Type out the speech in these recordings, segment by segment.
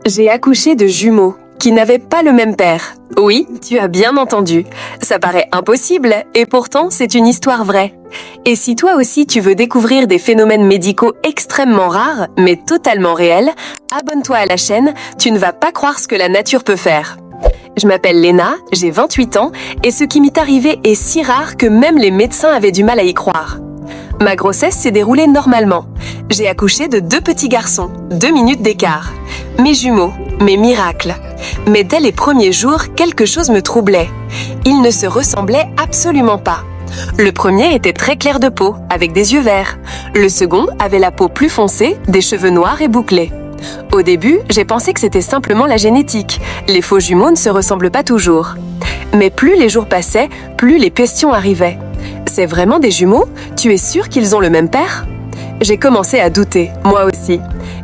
J'ai accouché de jumeaux qui n'avaient pas le même père. Oui, tu as bien entendu. Ça paraît impossible et pourtant c'est une histoire vraie. Et si toi aussi tu veux découvrir des phénomènes médicaux extrêmement rares mais totalement réels, abonne-toi à la chaîne, tu ne vas pas croire ce que la nature peut faire. Je m'appelle Léna, j'ai 28 ans et ce qui m'est arrivé est si rare que même les médecins avaient du mal à y croire. Ma grossesse s'est déroulée normalement. J'ai accouché de 2 petits garçons, 2 minutes d'écart. Mes jumeaux, mes miracles. Mais dès les premiers jours, quelque chose me troublait. Ils ne se ressemblaient absolument pas. Le premier était très clair de peau, avec des yeux verts. Le second avait la peau plus foncée, des cheveux noirs et bouclés. Au début, j'ai pensé que c'était simplement la génétique. Les faux jumeaux ne se ressemblent pas toujours. Mais plus les jours passaient, plus les questions arrivaient. C'est vraiment des jumeaux? Tu es sûr qu'ils ont le même père? J'ai commencé à douter, moi aussi.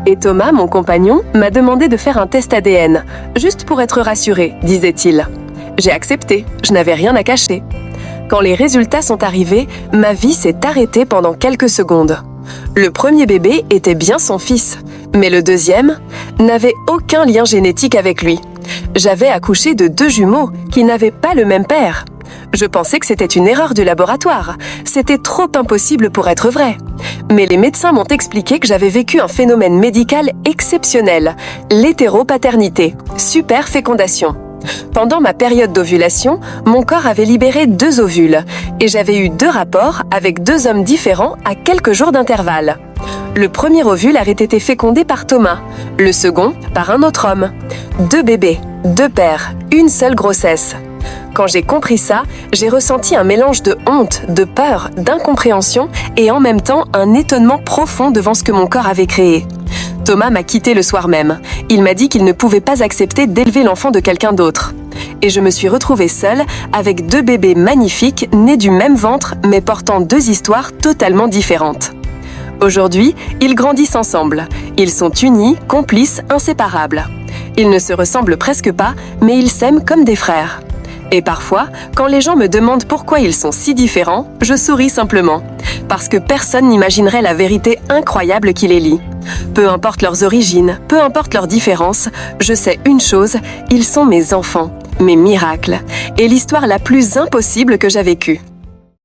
Et Thomas, mon compagnon, m'a demandé de faire un test ADN, juste pour être rassuré, disait-il. J'ai accepté, je n'avais rien à cacher. Quand les résultats sont arrivés, ma vie s'est arrêtée pendant quelques secondes. Le premier bébé était bien son fils, mais le deuxième n'avait aucun lien génétique avec lui. J'avais accouché de 2 jumeaux qui n'avaient pas le même père. Je pensais que c'était une erreur du laboratoire. C'était trop impossible pour être vrai. Mais les médecins m'ont expliqué que j'avais vécu un phénomène médical exceptionnel, l'hétéropaternité, superfécondation. Pendant ma période d'ovulation, mon corps avait libéré 2 ovules et j'avais eu 2 rapports avec 2 hommes différents à quelques jours d'intervalle. Le premier ovule avait été fécondé par Thomas, le second par un autre homme. 2 bébés, 2 pères, une seule grossesse. Quand j'ai compris ça, j'ai ressenti un mélange de honte, de peur, d'incompréhension et en même temps un étonnement profond devant ce que mon corps avait créé. Thomas m'a quitté le soir même. Il m'a dit qu'il ne pouvait pas accepter d'élever l'enfant de quelqu'un d'autre. Et je me suis retrouvée seule avec 2 bébés magnifiques nés du même ventre mais portant 2 histoires totalement différentes. Aujourd'hui, ils grandissent ensemble. Ils sont unis, complices, inséparables. Ils ne se ressemblent presque pas, mais ils s'aiment comme des frères. Et parfois, quand les gens me demandent pourquoi ils sont si différents, je souris simplement. Parce que personne n'imaginerait la vérité incroyable qui les lie. Peu importe leurs origines, peu importe leurs différences, je sais une chose, ils sont mes enfants, mes miracles, et l'histoire la plus impossible que j'ai vécue.